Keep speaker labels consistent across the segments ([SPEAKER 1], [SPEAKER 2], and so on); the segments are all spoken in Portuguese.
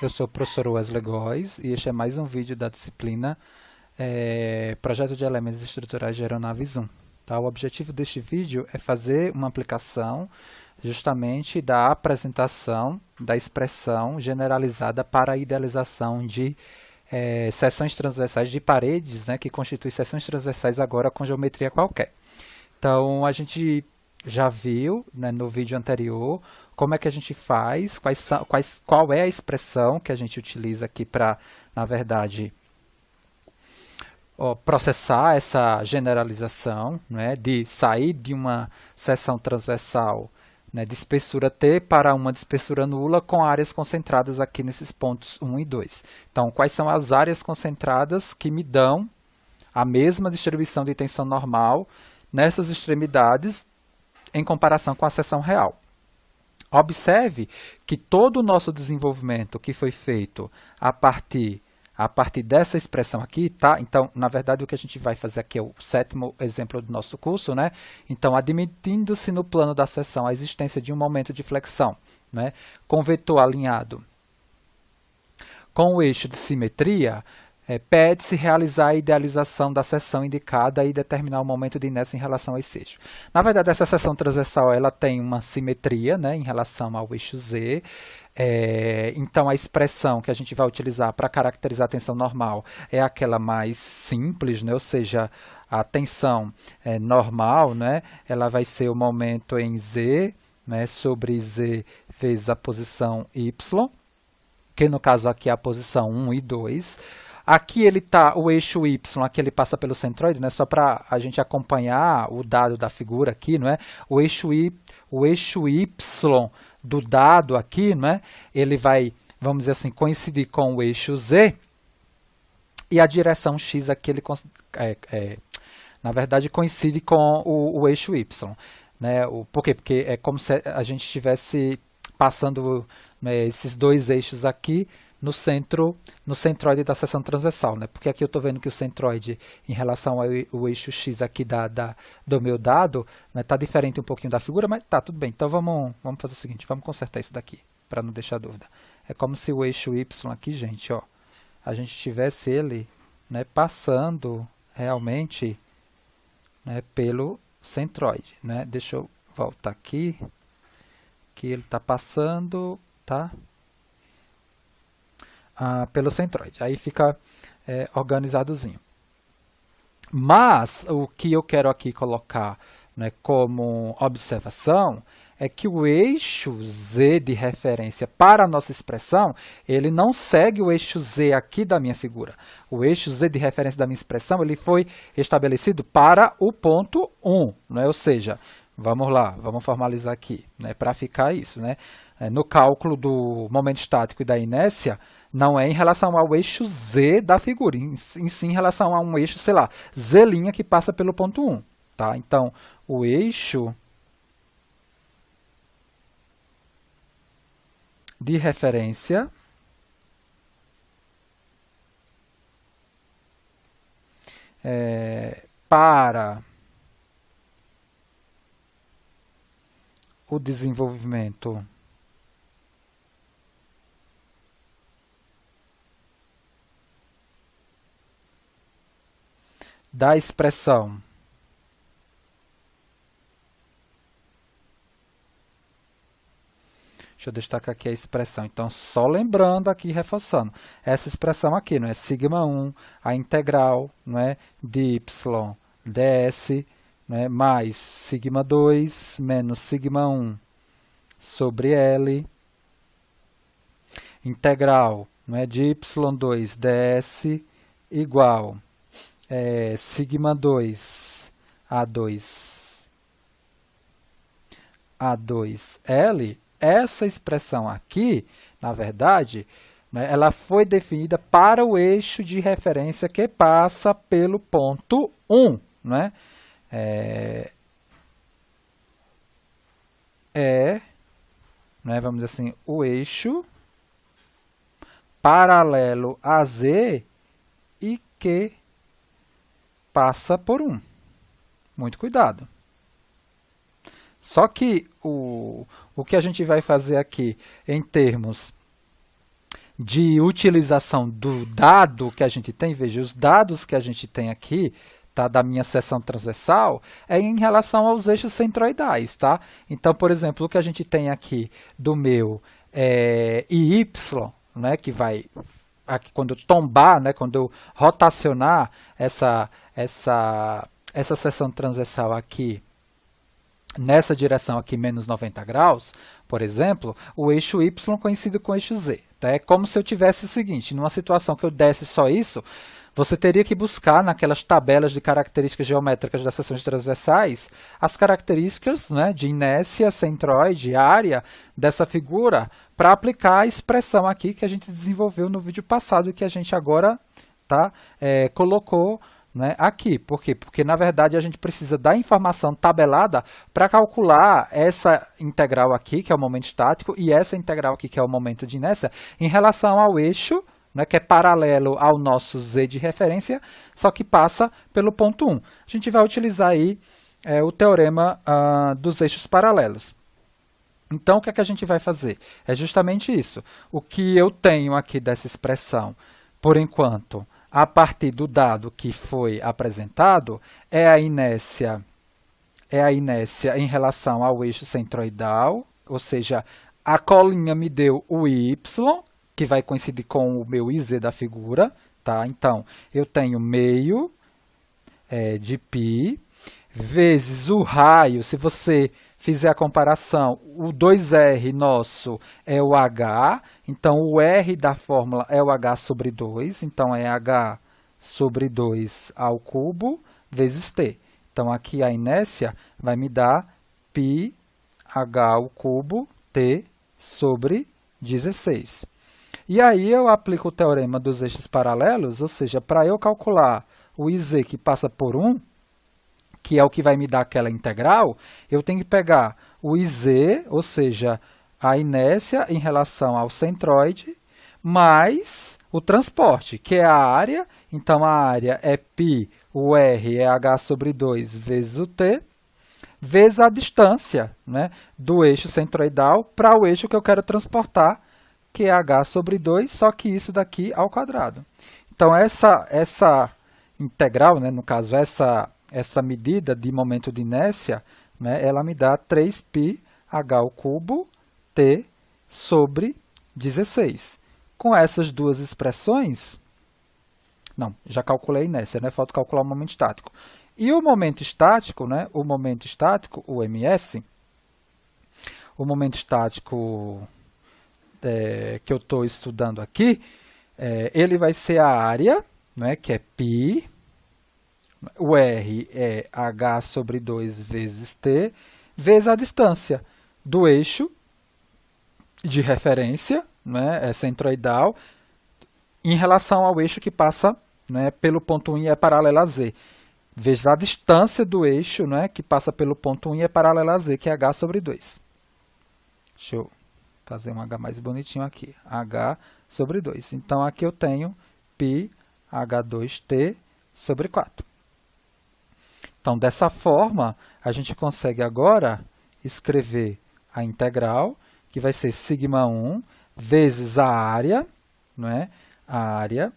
[SPEAKER 1] Eu sou o professor Wesley Góes e este é mais um vídeo da disciplina Projeto de Elementos Estruturais de Aeronaves 1. Tá? O objetivo deste vídeo é fazer uma aplicação justamente da apresentação da expressão generalizada para a idealização de seções transversais de paredes, né, que constituem seções transversais agora com geometria qualquer. Então, a gente já viu, né, no vídeo anterior como é que a gente faz, qual é a expressão que a gente utiliza aqui para, na verdade, processar essa generalização, né, de sair de uma seção transversal, né, de espessura T para uma de espessura nula com áreas concentradas aqui nesses pontos 1 e 2. Então, quais são as áreas concentradas que me dão a mesma distribuição de tensão normal nessas extremidades em comparação com a seção real? Observe que todo o nosso desenvolvimento que foi feito a partir dessa expressão aqui, tá? Então, na verdade, o que a gente vai fazer aqui é o 7º exemplo do nosso curso, né? Então, admitindo-se no plano da seção a existência de um momento de flexão, né, com vetor alinhado com o eixo de simetria, pede-se realizar a idealização da seção indicada e determinar o momento de inércia em relação a esse eixo. Na verdade, essa seção transversal ela tem uma simetria, né, em relação ao eixo Z. Então, a expressão que a gente vai utilizar para caracterizar a tensão normal é aquela mais simples, né, ou seja, a tensão normal, né, ela vai ser o momento em Z, né, sobre Z vezes a posição Y, que no caso aqui é a posição 1 e 2. Aqui ele tá, o eixo Y, aqui ele passa pelo centroide, né? Só para a gente acompanhar o dado da figura aqui, não é? O eixo Y do dado aqui, não é? Ele vai, vamos dizer assim, coincidir com o eixo Z, e a direção X aqui, ele, na verdade, coincide com o eixo Y. Né? Por quê? Porque é como se a gente estivesse passando, né, esses dois eixos aqui no centroide da seção transversal, né? Porque aqui eu estou vendo que o centroide em relação ao eixo X aqui do meu dado está, né, diferente um pouquinho da figura, mas tá tudo bem. Então vamos fazer o seguinte, vamos consertar isso daqui, para não deixar dúvida. É como se o eixo Y aqui, gente, ó, a gente tivesse ele, né, passando realmente, né, pelo centroide, né? Deixa eu voltar aqui, que ele está passando, tá? Pelo centroide. Aí fica organizadozinho. Mas o que eu quero aqui colocar, né, como observação é que o eixo Z de referência para a nossa expressão, ele não segue o eixo Z aqui da minha figura. O eixo Z de referência da minha expressão, ele foi estabelecido para o ponto 1, né? Ou seja, vamos lá, vamos formalizar aqui, né, para ficar isso, né? No cálculo do momento estático e da inércia, não é em relação ao eixo Z da figura, em sim em relação a um eixo, sei lá, Z' que passa pelo ponto 1. Tá? Então, o eixo de referência para o desenvolvimento da expressão deixa eu destacar aqui a expressão. Então, só lembrando aqui, reforçando, essa expressão aqui, não é σ1, a integral, não é, de y ds, não é, mais σ2 menos σ1 sobre L, integral, não é, de y2 ds igual σ2 A2L, essa expressão aqui, na verdade, né, ela foi definida para o eixo de referência que passa pelo ponto 1. Né? Né, vamos dizer assim, o eixo paralelo a Z e que passa por 1. Muito cuidado. Só que o que a gente vai fazer aqui em termos de utilização do dado que a gente tem, veja, os dados que a gente tem aqui, tá, da minha seção transversal, é em relação aos eixos centroidais, tá? Então, por exemplo, o que a gente tem aqui do meu IY, né, que vai, aqui, quando eu tombar, né, quando eu rotacionar essa seção transversal aqui, nessa direção aqui, menos 90 graus, por exemplo, o eixo Y coincide com o eixo Z. Tá? É como se eu tivesse o seguinte, numa situação que eu desse só isso, você teria que buscar naquelas tabelas de características geométricas das seções transversais as características, né, de inércia, centroide, área dessa figura para aplicar a expressão aqui que a gente desenvolveu no vídeo passado e que a gente agora tá, colocou, né, aqui. Por quê? Porque, na verdade, a gente precisa da informação tabelada para calcular essa integral aqui, que é o momento estático, e essa integral aqui, que é o momento de inércia, em relação ao eixo, né, que é paralelo ao nosso Z de referência, só que passa pelo ponto 1. A gente vai utilizar aí o teorema dos eixos paralelos. Então, o que é que a gente vai fazer? É justamente isso. O que eu tenho aqui dessa expressão, por enquanto, a partir do dado que foi apresentado, é a inércia em relação ao eixo centroidal, ou seja, a colinha me deu o Y, que vai coincidir com o meu IZ da figura, tá? Então, eu tenho meio de π, vezes o raio, se você fizer a comparação, o 2R nosso é o H, então o R da fórmula é o H sobre 2, então é H sobre 2 ao cubo vezes T. Então aqui a inércia vai me dar π H ao cubo T sobre 16. E aí eu aplico o teorema dos eixos paralelos, ou seja, para eu calcular o IZ que passa por 1, que é o que vai me dar aquela integral, eu tenho que pegar o IZ, ou seja, a inércia em relação ao centroide, mais o transporte, que é a área. Então, a área é π, o R é H sobre 2 vezes o T, vezes a distância, né, do eixo centroidal para o eixo que eu quero transportar, que é H sobre 2, só que isso daqui ao quadrado. Então, essa integral, né, no caso, essa medida de momento de inércia, né, ela me dá 3π H ao cubo T sobre 16. Com essas duas expressões, não, já calculei a inércia, né, falta calcular o momento estático. E o momento estático, né, o momento estático, o MS, o momento estático que eu estou estudando aqui, ele vai ser a área, né, que é π, o R é H sobre 2 vezes T, vezes a distância do eixo de referência, né, centroidal, em relação ao eixo que passa, né, pelo ponto 1 e é paralelo a Z, vezes a distância do eixo, né, que passa pelo ponto 1 e é paralelo a Z, que é H sobre 2. Deixa eu fazer um H mais bonitinho aqui. H sobre 2. Então, aqui eu tenho π H2T sobre 4. Então, dessa forma, a gente consegue agora escrever a integral, que vai ser σ1 vezes a área, não é? A área,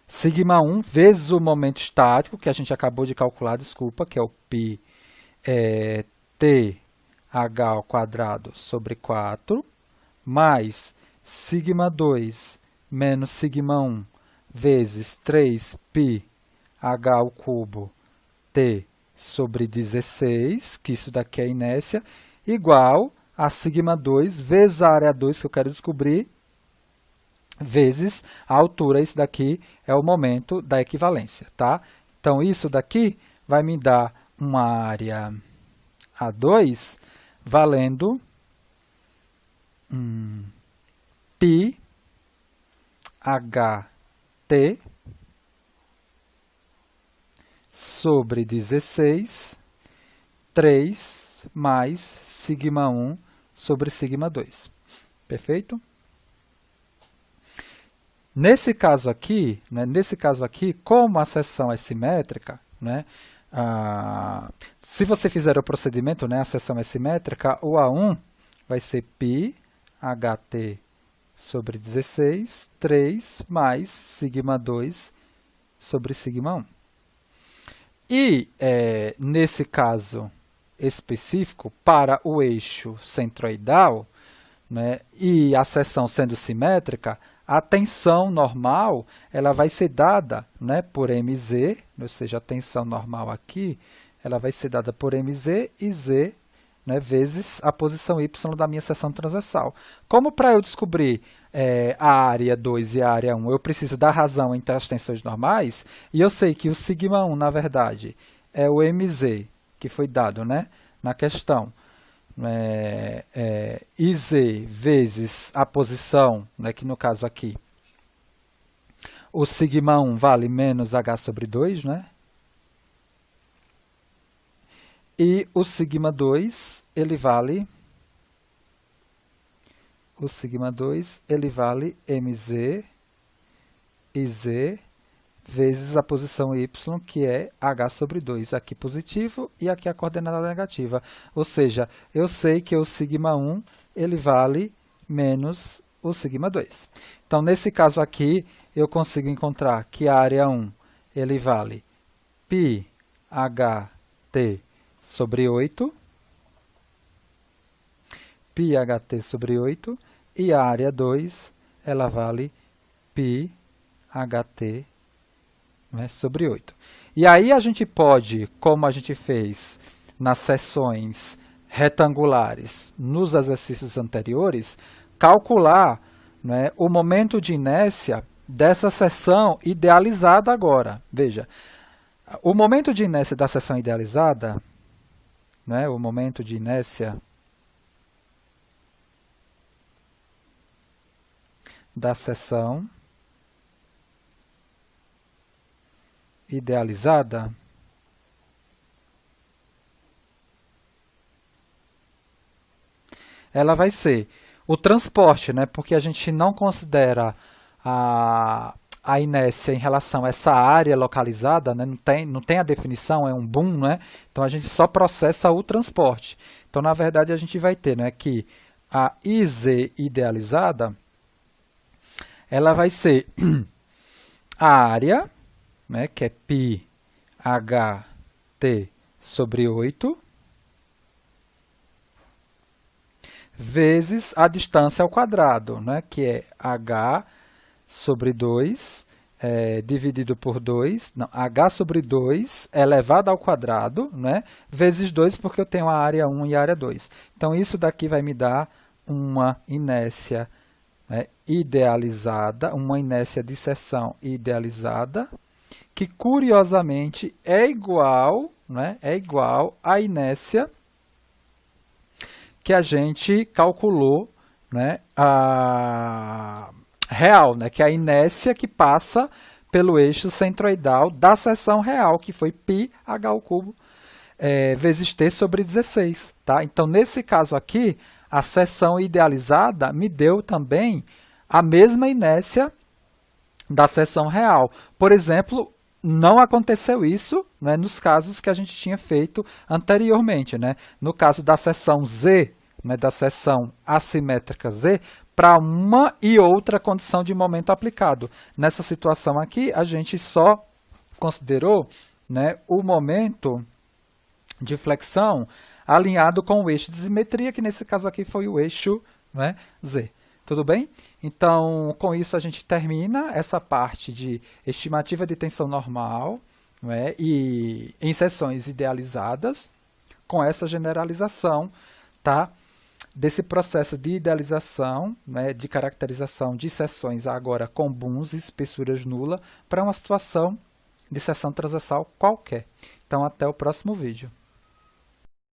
[SPEAKER 1] σ1 vezes o momento estático, que a gente acabou de calcular, desculpa, que é o π T H ao quadrado sobre 4, mais σ2 menos σ1 vezes 3π H ao cubo T sobre 16, que isso daqui é a inércia, igual a σ2 vezes a área 2, que eu quero descobrir, vezes a altura. Isso daqui é o momento da equivalência, tá? Então, isso daqui vai me dar uma área A2 valendo π HT sobre 16, 3 mais σ1 sobre σ2. Perfeito? Nesse caso aqui, como a seção é simétrica, né, se você fizer o procedimento, né, a seção é simétrica, o A1 vai ser π HT sobre 16, 3 mais sigma 2 sobre sigma 1. E, nesse caso específico, para o eixo centroidal, né, e a seção sendo simétrica, a tensão normal ela vai ser dada, né, por mz, ou seja, a tensão normal aqui, ela vai ser dada por mz e z, né, vezes a posição y da minha seção transversal. Como para eu descobrir a área 2 e a área 1, eu preciso da razão entre as tensões normais, e eu sei que o sigma 1, na verdade, é o mz, que foi dado, né, na questão, IZ vezes a posição, né, que no caso aqui, o sigma 1 vale menos H sobre 2, né? E o sigma 2, ele vale mz e z vezes a posição y, que é h sobre 2, aqui positivo e aqui a coordenada negativa. Ou seja, eu sei que o sigma 1 ele vale menos o sigma 2. Então, nesse caso aqui, eu consigo encontrar que a área 1 ele vale π ht sobre 8, π ht sobre 8, e a área 2 ela vale π ht, né, sobre 8. E aí a gente pode, como a gente fez nas seções retangulares nos exercícios anteriores, calcular, né, o momento de inércia dessa seção idealizada agora. Veja, o momento de inércia da seção idealizada, né, o momento de inércia da seção idealizada ela vai ser o transporte, né? Porque a gente não considera a inércia em relação a essa área localizada, né? Não tem a definição, é um boom, né? Então a gente só processa o transporte. Então, na verdade, a gente vai ter, né, que a IZ idealizada ela vai ser a área, né, que é π ht sobre 8, vezes a distância ao quadrado, né, que é h sobre 2, dividido por 2, não, h sobre 2 elevado ao quadrado, né, vezes 2, porque eu tenho a área 1 e a área 2. Então, isso daqui vai me dar uma inércia, né, idealizada, uma inércia de seção idealizada, que curiosamente é igual, né, à inércia que a gente calculou, né, a real, né, que é a inércia que passa pelo eixo centroidal da seção real, que foi πh ao cubo vezes t sobre 16. Tá? Então, nesse caso aqui, a seção idealizada me deu também a mesma inércia da seção real. Por exemplo, não aconteceu isso, né, nos casos que a gente tinha feito anteriormente. Né? No caso da seção Z, né, da seção assimétrica Z, para uma e outra condição de momento aplicado. Nessa situação aqui, a gente só considerou, né, o momento de flexão alinhado com o eixo de simetria, que nesse caso aqui foi o eixo, né, Z. Tudo bem? Então, com isso a gente termina essa parte de estimativa de tensão normal, né, e em seções idealizadas, com essa generalização, tá, desse processo de idealização, né, de caracterização de seções agora com booms e espessuras nula para uma situação de seção transversal qualquer. Então, até o próximo vídeo.